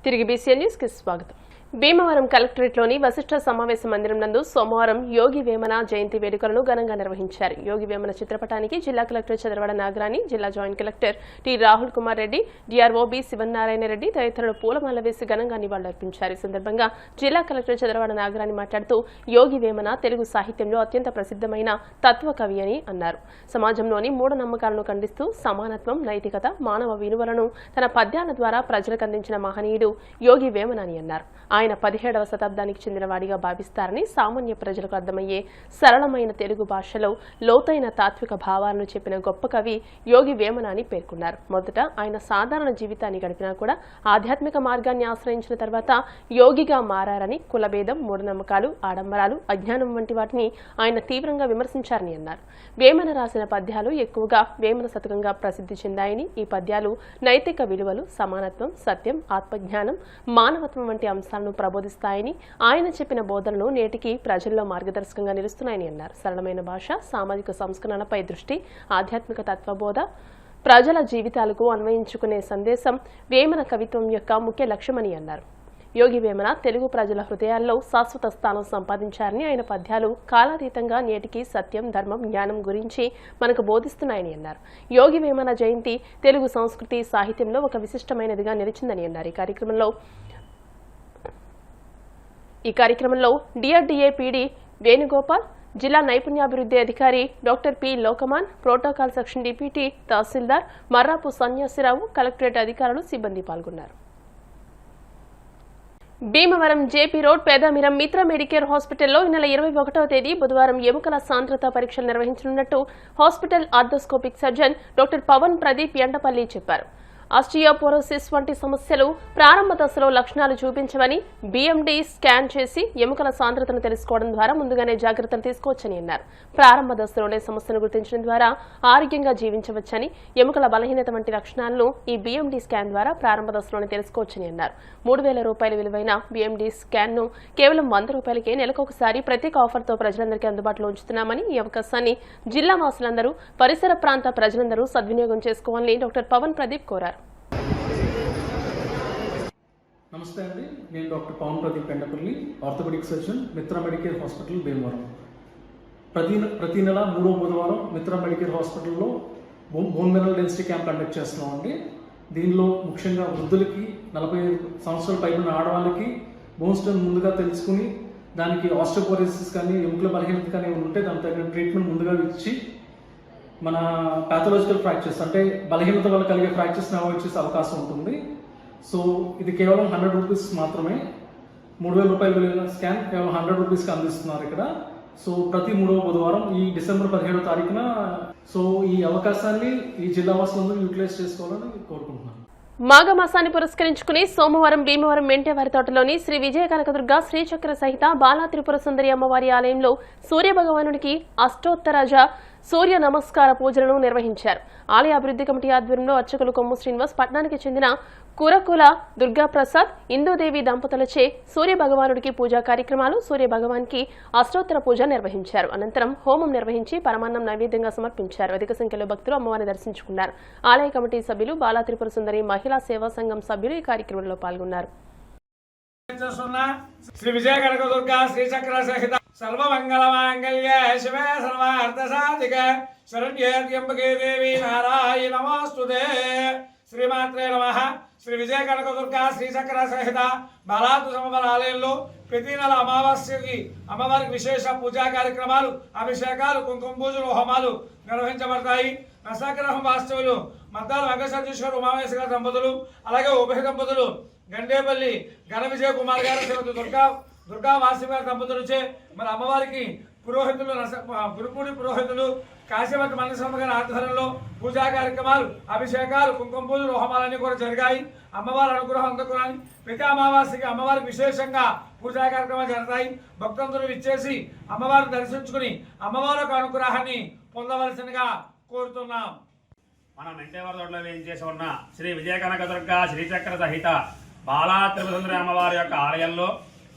తిరిగి BCN news కి స్వాగతం. భీమవరం కలెక్టరేట్లోని వశిష్ఠ సమావేశ మందిరం నందు సోమవారం యోగి వేమన జయంతి వేడుకలను ఘనంగా నిర్వహించారు. యోగి వేమన చిత్రపటానికి జిల్లా కలెక్టర్ చదరవడ నాగరాణి, జిల్లా joint collector T Rahul Kumar Reddy, DRO B Sivanarayana Reddy తదితరులు పూలమాల వేసి ఘనంగా నివాళులర్పించారు. ఈ సందర్భంగా జిల్లా కలెక్టర్ చదరవడ నాగరాణి మాట్లాడుతూ యోగి వేమన తెలుగు సాహిత్యంలో అత్యంత ప్రసిద్ధమైన తత్వ కవి అని అన్నారు. సమాజంలోని మూఢనమ్మకాలను ఖండిస్తూ సమానత్వం, నైతికత, మానవ విలువలను తన పద్యాల ద్వారా ప్రజలకు అందించిన మహనీయుడు యోగి వేమన అని అన్నారు. ఆయన 17వ శతాబ్దానికి చెందినవాడిగా భావిస్తారని, సామాన్య ప్రజలకు అర్థమయ్యే సరళమైన తెలుగు భాషలో లోతైన తాత్విక భావాలను చెప్పిన గొప్ప కవి యోగి వేమన అని పేర్కొన్నారు. మొదట ఆయన సాధారణ జీవితాన్ని గడిపినా కూడా ఆధ్యాత్మిక మార్గాన్ని ఆశ్రయించిన తర్వాత యోగిగా మారారని, కులభేదం, మూఢనమ్మకాలు, ఆడంబరాలు, అజ్ఞానం వంటి వాటిని ఆయన తీవ్రంగా విమర్శించారని అన్నారు. వేమన రాసిన పద్యాలు ఎక్కువగా వేమన శతకంగా ప్రసిద్ధి చెందాయని, ఈ పద్యాలు నైతిక విలువలు, సమానత్వం, సత్యం, ఆత్మజ్ఞానం, మానవత్వం వంటి అంశాలను ప్రబోధిస్తాయని, ఆయన చెప్పిన బోధనలు నేటికి ప్రజల్లో మార్గదర్శకంగా నిలుస్తున్నాయని అన్నారు. సరళమైన భాష, సామాజిక సంస్కరణలపై దృష్టి, ఆధ్యాత్మిక తత్వబోధ, ప్రజల జీవితాలకు అన్వయించుకునే సందేశం వేమన కవిత్వం యొక్క ముఖ్య లక్ష్యమని అన్నారు. యోగి వేమన తెలుగు ప్రజల హృదయాల్లో శాశ్వత స్థానం సంపాదించారని, ఆయన పద్యాలు కాలాతీతంగా నేటికి సత్యం, ధర్మం, జ్ఞానం గురించి మనకు బోధిస్తున్నాయని అన్నారు. యోగి వేమన జయంతి తెలుగు సంస్కృతి సాహిత్యంలో ఒక విశిష్టమైనదిగా నిలిచిందని అన్నారు. ఈ కార్యక్రమంలో డిఆర్డీఏ పీడీ వేణుగోపాల్, జిల్లా నైపుణ్యాభివృద్ధి అధికారి doctor P Lokman, protocol section deputy tahsildar Marrapu Sanyasirao, collectorate అధికారులు, సిబ్బంది పాల్గొన్నారు. భీమవరం జేపీ రోడ్ పేదామిరం మిత్ర మెడికేర్ హాస్పిటల్లో ఈ నెల 21వ తేదీ బుధవారం ఎముకల సాంద్రత పరీక్షలు నిర్వహించనున్నట్టు hospital arthroscopic surgeon doctor Pavan Pradeep Endapalli చెప్పారు. ఆస్టియోపోరోసిస్ వంటి సమస్యలు ప్రారంభ దశలో లక్షణాలు చూపించవని, బీఎండీ స్కాన్ చేసి ఎముకల సాంద్రతను తెలుసుకోవడం ద్వారా ముందుగానే జాగ్రత్తలు తీసుకోవచ్చని అన్నారు. ప్రారంభ దశలోనే సమస్యను గుర్తించడం ద్వారా ఆరోగ్యంగా జీవించవచ్చని, ఎముకల బలహీనత వంటి లక్షణాలను ఈ బీఎండీ స్కాన్ ద్వారా ప్రారంభ దశలోనే తెలుసుకోవచ్చని అన్నారు. 3,000 రూపాయల విలువైన బీఎండీ స్కాన్ ను కేవలం 100 రూపాయలకే నెలకొకసారి ప్రత్యేక ఆఫర్తో ప్రజలందరికీ అందుబాటులో ఉంచుతున్నామని, ఈ అవకాశాన్ని జిల్లా వాసులందరూ, పరిసర ప్రాంత ప్రజలందరూ సద్వినియోగం చేసుకోవాలని డాక్టర్ పవన్ ప్రదీప్ కోరారు. నమస్తే అండి, నేను doctor Pavan Pradeep Endapalli, orthopaedic surgeon, Mitra medicare hospital Bhimavaram. ప్రతి నెల 3వ బుధవారం మిత్ర మెడికేర్ హాస్పిటల్లో bone mineral density camp conduct చేస్తున్నామండి. దీనిలో ముఖ్యంగా వృద్ధులకి, 45 సంవత్సరాల పైన ఆడవాళ్ళకి బోన్ స్టోన్ ముందుగా తెలుసుకుని దానికి ఆస్టియోపోరోసిస్ కానీ, ఎముకల బలహీనత కానీ ఉంటే దాని తగిన ట్రీట్మెంట్ ముందుగా ఇచ్చి మన పాథలాజికల్ ఫ్రాక్చర్స్ అంటే బలహీనత వల్ల కలిగే ఫ్రాక్చర్స్ని అవాయిడ్ చేసే అవకాశం ఉంటుంది. సో ఇది కేవలం 100 రూపీస్ మాత్రమే. 3,000 రూపాయలు విలువైన స్కాన్ కేవలం 100 రూపీస్కి అందిస్తున్నారు ఇక్కడ. సో ప్రతి 3వ బుధవారం ఈ డిసెంబర్ 17వ తారీఖున సో ఈ అవకాశాన్ని ఈ జిల్లా వాసులందరూ యూటిలైజ్ చేసుకోవాలని కోరుకుంటున్నాను. మాఘమాసాన్ని పురస్కరించుకుని సోమవారం భీమవరం మెంటేవారి తోటలోని శ్రీ విజయ కనకదుర్గ శ్రీచక్ర సహిత బాలా త్రిపుర సుందరి అమ్మవారి ఆలయంలో సూర్యభగవానుడికి అష్టోత్తరజ సూర్య నమస్కార పూజలను నిర్వహించారు. ఆలయ అభివృద్ధి కమిటీ ఆధ్వర్యంలో అర్చకులు కొమ్ము శ్రీనివాస్, పట్నానికి చెందిన కురకుల దుర్గాప్రసాద్, ఇందూదేవి దంపతులచే సూర్య భగవానుడికి పూజా కార్యక్రమాలు, సూర్య భగవాన్కి అష్టోత్తర పూజ నిర్వహించారు. అనంతరం హోమం నిర్వహించి పరమాన్నం నైవేద్యంగా సమర్పించారు. అధిక సంఖ్యలో భక్తులు అమ్మవారిని దర్శించుకున్నారు. ఆలయ కమిటీ సభ్యులు, బాలా త్రిపుర సుందరి మహిళా సేవా సంఘం సభ్యులు ఈ కార్యక్రమంలో పాల్గొన్నారు. శ్రీ విజయ కనకదుర్గా శ్రీచక్ర సహిత సర్వమంగళమాంగళ్యే శివే సర్వార్థసాధికే శరణ్యే త్ర్యంబకే దేవి నారాయణి నమోస్తుతే. శ్రీమాత్రే నమః. శ్రీ విజయ కనకదుర్గా శ్రీచక్ర సహిత బాలాతు సమబల ఆలయంలో ప్రతి నెల అమావాస్యకి అమ్మవారికి విశేష పూజా కార్యక్రమాలు, అభిషేకాలు, కుంకుమ పూజలు, హోమాలు నిర్వహించబడతాయి. నసాగ్రహం వాస్తవులు మద్దాల వెంకటేశ్వర ఉమామేశ్వర దంపతులు, అలాగే ఉభయ దంపతులు గండేపల్లి ఘన విజయ కుమార్ గారు, శ్రీమతి దుర్గా వాసి గారి దంపతులచే మరి అమ్మవారికి పురోహితులు, గురుపూడి పురోహితులు, కాశీవతి మనస్వామి గారి ఆధ్వర్యంలో పూజా కార్యక్రమాలు, అభిషేకాలు, కుంకుమ పూజలు, హోమాలన్నీ కూడా జరిగాయి. అమ్మవారి అనుగ్రహం అందుకుని ప్రతి అమావాస్యకి అమ్మవారికి విశేషంగా పూజా కార్యక్రమాలు జరుగుతాయి. భక్తులందరూ ఇచ్చేసి అమ్మవారిని దర్శించుకుని అమ్మవారి యొక్క అనుగ్రహాన్ని పొందవలసిందిగా కోరుతున్నాం. మన మెంటేవారి తోటలో ఏం చేసి ఉన్న శ్రీ విజయ కనకదుర్గా శ్రీచక్ర సహిత బాలా త్రిపుర సుందరి అమ్మవారి యొక్క ఆలయంలో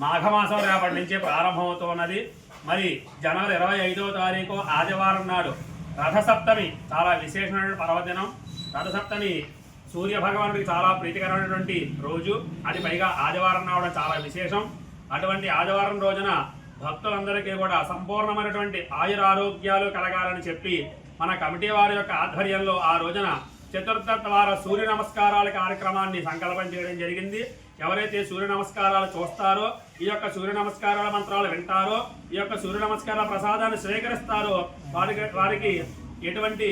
మాఘమాసం రేపటి నుంచి ప్రారంభమవుతున్నది. మరి జనవరి 25వ తారీఖు ఆదివారం నాడు రథసప్తమి, చాలా విశేషమైన పర్వదినం. రథసప్తమి సూర్య భగవానుడికి చాలా ప్రీతికరమైనటువంటి రోజు. అది పైగా ఆదివారం రావడం చాలా విశేషం. అటువంటి ఆదివారం రోజున భక్తులందరికీ కూడా సంపూర్ణమైనటువంటి ఆయురారోగ్యాలు కలగాలని చెప్పి మన కమిటీ వారి యొక్క ఆధ్వర్యంలో ఆ రోజున చతుర్థ వార సూర్య నమస్కారాల కార్యక్రమాన్ని సంకల్పం చేయడం జరిగింది. ఎవరైతే సూర్య నమస్కారాలు చూస్తారో, ఈ యొక్క సూర్య నమస్కారాల మంత్రాలు వింటారో, ఈ యొక్క సూర్య నమస్కారాల ప్రసాదాన్ని స్వీకరిస్తారో వారికి ఎటువంటి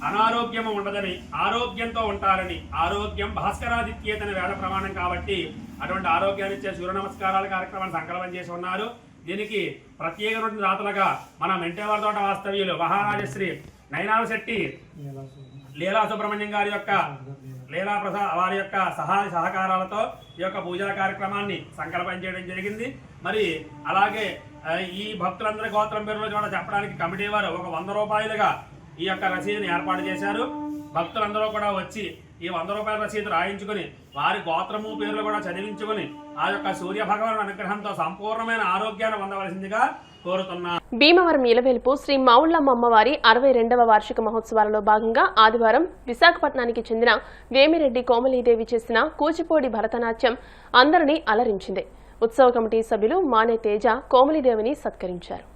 అనారోగ్యము ఉండదని, ఆరోగ్యంతో ఉంటారని, ఆరోగ్యం భాస్కరాదిత్యేతని వేద ప్రమాణం కాబట్టి అటువంటి ఆరోగ్యాన్ని ఇచ్చే సూర్య నమస్కారాల కార్యక్రమాన్ని సంకల్పం చేసి ఉన్నారు. దీనికి ప్రత్యేకమైన దాతలుగా మన మెంటేవారి తోట వాస్తవ్యులు మహారాజశ్రీ నైనాల శెట్టి లీలా సుబ్రహ్మణ్యం గారి యొక్క లీలా ప్రసాద్ వారి యొక్క సహకారాలతో ఈ యొక్క పూజా కార్యక్రమాన్ని సంకల్పం చేయడం జరిగింది. మరి అలాగే ఈ భక్తులందరి గోత్రం పేరులో కూడా చెప్పడానికి కమిటీ వారు ఒక 100 రూపాయలుగా ఈ యొక్క రసీదుని ఏర్పాటు చేశారు. భక్తులందరూ కూడా వచ్చి ఈ 100 రూపాయల రసీదు రాయించుకుని వారి గోత్రము పేర్లు కూడా చదివించుకుని ఆ యొక్క సూర్య భగవాను అనుగ్రహంతో సంపూర్ణమైన ఆరోగ్యాన్ని పొందవలసిందిగా కోరుతున్నా. భీమవరం ఇలవేల్పు శ్రీ మావుళ్ళమ్మ అమ్మవారి 62వ వార్షిక మహోత్సవాలలో భాగంగా ఆదివారం విశాఖపట్నానికి చెందిన వేమిరెడ్డి కోమలీదేవి చేసిన కూచిపూడి భరతనాట్యం అందరినీ అలరించింది. ఉత్సవ కమిటీ సభ్యులు మానే తేజ కోమలీదేవిని సత్కరించారు.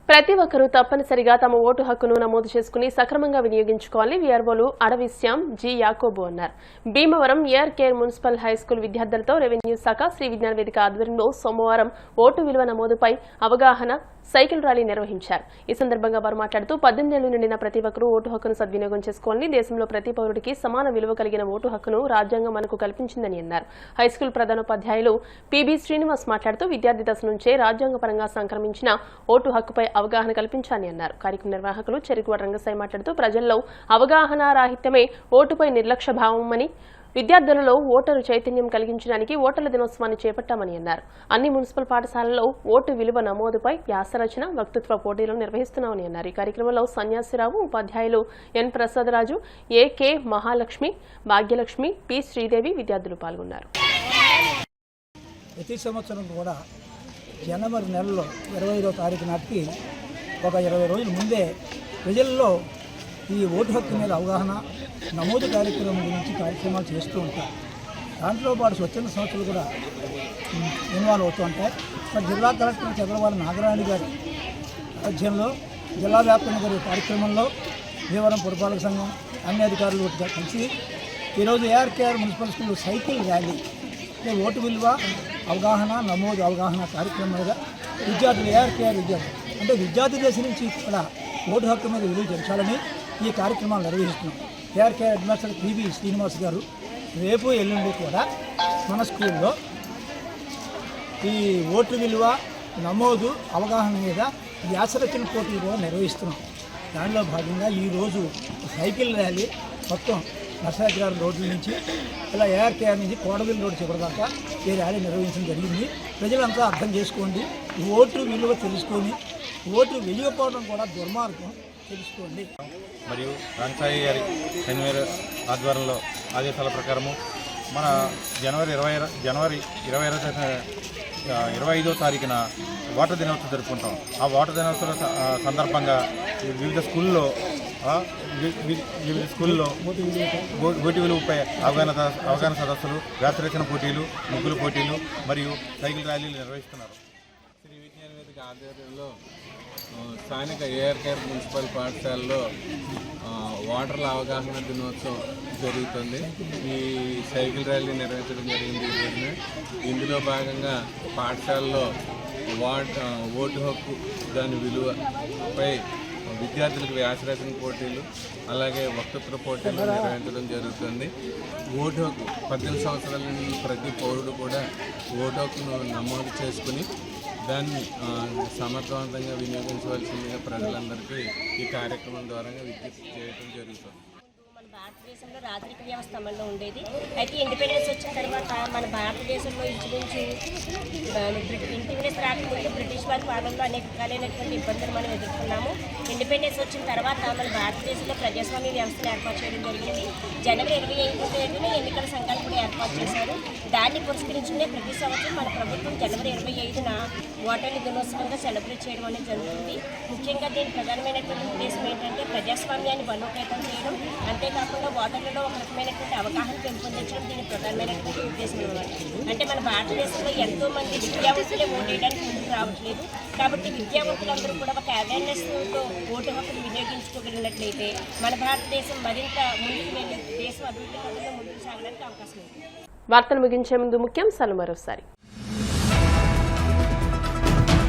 ప్రతి ఒక్కరూ తప్పనిసరిగా తమ ఓటు హక్కును నమోదు చేసుకుని సక్రమంగా వినియోగించుకోవాలని వీఆర్ఓలు అడవి శ్యామ్ జి యాకోబు అన్నారు. Bhimavaram AR care municipal high school విద్యార్థులతో రెవెన్యూ శాఖ శ్రీ విజ్ఞాన వేదిక ఆధ్వర్యంలో సోమవారం ఓటు విలువ నమోదుపై అవగాహన సైకిల్ ర్యాలీ నిర్వహించారు. ఈ సందర్భంగా వారు మాట్లాడుతూ 18 ఏళ్లు నిండిన ప్రతి ఒక్కరూ ఓటు హక్కును సద్వినియోగం చేసుకోవాలని, దేశంలో ప్రతి పౌరుడికి సమాన విలువ కలిగిన ఓటు హక్కును రాజ్యాంగం మనకు కల్పించిందని అన్నారు. హైస్కూల్ ప్రధానోపాధ్యాయులు పిబి శ్రీనివాస్ మాట్లాడుతూ విద్యార్థి దశ నుంచే రాజ్యాంగపరంగా సంక్రమించిన ఓటు హక్కుపై అవగాహన కల్పించాలని అన్నారు. కార్యక్రమ నిర్వాహకులు చెరుకువాడ రంగసాయి మాట్లాడుతూ ప్రజల్లో అవగాహన రాహిత్యమే ఓటుపై నిర్లక్ష్య భావమని, విద్యార్థులలో ఓటరు చైతన్యం కలిగించడానికి ఓటర్ల దినోత్సవాన్ని చేపట్టామని అన్నారు. అన్ని మున్సిపల్ పాఠశాలల్లో ఓటు విలువ నమోదుపై వ్యాసరచన, వక్తృత్వ పోటీలను నిర్వహిస్తున్నామని అన్నారు. ఈ కార్యక్రమంలో సన్యాసిరావు, ఉపాధ్యాయులు ఎన్ ప్రసాదరాజు, ఏకే మహాలక్ష్మి, భాగ్యలక్ష్మి, పి శ్రీదేవి విద్యార్థులు పాల్గొన్నారు. ప్రతి సంవత్సరం కూడా జనవరి నెలలో 25వ తారీఖు నాటికి ఒక 20 రోజుల ముందే ప్రజల్లో ఈ ఓటు హక్కు మీద అవగాహన, నమోదు కార్యక్రమం గురించి కార్యక్రమాలు చేస్తూ ఉంటారు. దాంట్లో పాటు స్వచ్ఛంద సంస్థలు కూడా ఇన్వాల్వ్ అవుతూ ఉంటాయి. మరి జిల్లా కలెక్టర్ చంద్రబాబు నాగరాణి గారి అధ్యయనంలో జిల్లా వ్యాప్తంగా జరిగే కార్యక్రమంలో భీమవరం పురపాలక సంఘం అన్ని అధికారులు కలిసి ఈరోజు ARKR municipal school cycle rally vote విలువ అవగాహన, నమోదు అవగాహన కార్యక్రమాలుగా విద్యార్థులు ఏఆర్కేఆర్ విద్యార్థులు అంటే విద్యార్థి దశ నుంచి కూడా ఓటు హక్కు మీద విలువ పెంచాలని ఈ కార్యక్రమాలు నిర్వహిస్తున్నాం. ఏఆర్కేఆర్ అడ్మినిస్ట్రేటర్ పిబి శ్రీనివాస్ గారు రేపు ఎల్లుండి కూడా మన స్కూల్లో ఈ ఓటు విలువ నమోదు అవగాహన మీద వ్యాసరచన పోటీలు కూడా నిర్వహిస్తున్నాం. దానిలో భాగంగా ఈరోజు సైకిల్ ర్యాలీ మొత్తం నర్సాగ్రామ్ రోడ్ల నుంచి ఇలా ఏఆర్కేఆర్ నుంచి కోడవిల్ రోడ్డు చివరి దాకా ఈ ర్యాలీ నిర్వహించడం జరిగింది. ప్రజలంతా అర్థం చేసుకోండి, ఓటు విలువ తెలుసుకొని ఓటు వెయ్యకపోవడం కూడా దుర్మార్గం తెలుసుకోండి. మరియు రంగసాయి గారి శనివారి ఆధ్వర్యంలో ఆదేశాల ప్రకారము మన జనవరి 25వ తారీఖున ఓటర్ దినోత్సవం జరుపుకుంటాం. ఆ ఓటర్ దినోత్సవం సందర్భంగా వివిధ స్కూల్లో ఓటు విలువపై అవగాహన సదస్సులు, వ్యాసరచన పోటీలు, ముగ్గుల పోటీలు మరియు సైకిల్ ర్యాలీలు నిర్వహిస్తున్నారు. శ్రీ విజ్ఞాన వేదిక ఆధ్వర్యంలో స్థానిక ఏఆర్కేర్ మున్సిపల్ పాఠశాలలో వాటర్ల అవగాహన దినోత్సవం జరుగుతుంది. ఈ సైకిల్ ర్యాలీ నిర్వహించడం జరిగింది ఈ రోజున. ఇందులో భాగంగా పాఠశాలలో ఓటు హక్కు దాని విలువపై విద్యార్థులకు వ్యాసరచన పోటీలు అలాగే వక్తృత్వ పోటీలు నిర్వహించడం జరుగుతుంది. ఓటు హక్కు 18 సంవత్సరాల నుండి ప్రతి పౌరుడు కూడా ఓటు హక్కును నమోదు చేసుకుని దాన్ని సమర్థవంతంగా వినియోగించవలసిందిగా ప్రజలందరికీ ఈ కార్యక్రమం ద్వారా విజ్ఞప్తి చేయడం జరుగుతుంది. మన భారతదేశంలో రాజరిక వ్యవస్థ అమల్లో ఉండేది. అయితే ఇండిపెండెన్స్ వచ్చిన తర్వాత మన భారతదేశంలో ఇంచుమించు ఇండిపెండెన్స్ రాకముందు బ్రిటిష్ వారి పాలనలో అనేక రకాలైనటువంటి ఇబ్బందులు మనం ఎదుర్కొన్నాము. ఇండిపెండెన్స్ వచ్చిన తర్వాత మన భారతదేశంలో ప్రజాస్వామ్య వ్యవస్థను ఏర్పాటు చేయడం జరిగింది. జనవరి 25న ఎన్నికల సంఘాలు కూడా ఏర్పాటు చేశారు. దాన్ని పురస్కరించుకునే ప్రతి సంవత్సరం మన ప్రభుత్వం జనవరి 25న ఓటర్ల దినోత్సవంగా సెలబ్రేట్ చేయడం అనేది జరుగుతుంది. ముఖ్యంగా దీని ప్రధానమైనటువంటి ఉద్దేశం ఏంటంటే ప్రజాస్వామ్యాన్ని బలోపేతం చేయడం, అంతేకాకుండా ఓటర్లలో ఒక రకమైనటువంటి అవగాహన పెంపొందించడం దీని ప్రధానమైనటువంటి ఉద్దేశం అన్నమాట. అంటే మన భారతదేశంలో ఎంతో మంది విద్యావంతులే ఓటేయడానికి ముందుకు రావట్లేదు. కాబట్టి విద్యావంతులందరూ కూడా ఒక అవేర్నెస్తో ఓటు హక్కును వినియోగించుకోగలిగినట్లయితే మన భారతదేశం మరింత ముందుకు వెళ్ళి దేశం అభివృద్ధి పథంలో ముందుకు సాగడానికి అవకాశం ఉంది. వార్తలు ముగించే ముందు ముఖ్యాంశాలు మరోసారి.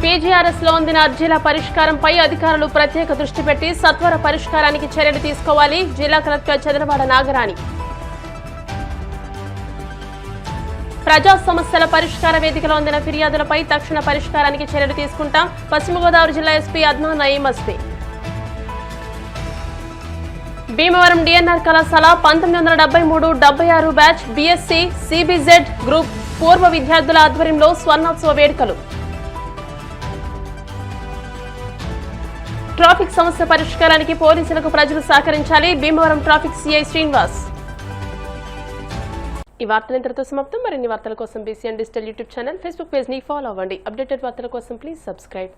పీజీఆర్ఎస్ లో అందిన అర్జీల పరిష్కారంపై అధికారులు ప్రత్యేక దృష్టి పెట్టి సత్వర పరిష్కారానికి చర్యలు తీసుకోవాలి. జిల్లా కలెక్టర్ చంద్రవాడ నాగరాణి. ప్రజా సమస్యల పరిష్కార వేదికలో అందిన ఫిర్యాదులపై తక్షణ పరిష్కారానికి చర్యలు తీసుకుంటాం. పశ్చిమ గోదావరి జిల్లా ఎస్పీ అద్నాన్ నయీం మస్తి. భీమవరం డిఎన్ఆర్ కళాశాల 1973-76 బ్యాచ్ బీఎస్సీ సిబిజెడ్ గ్రూప్ పూర్వ విద్యార్థుల ఆధ్వర్యంలో స్వర్ణోత్సవ వేడుకలు. ట్రాఫిక్ సమస్య పరిష్కారానికి పోలీసులకు ప్రజలు సహకరించాలి. Bhimavaram traffic CI Srinivas. ఈ వార్తలు ఇంతటితో సమాప్తం. మరిన్ని వార్తల కోసం BCN digital YouTube channel, Facebook page ని ఫాలో అవ్వండి. అప్డేటెడ్ వార్తల కోసం ప్లీజ్ సబ్స్క్రైబ్.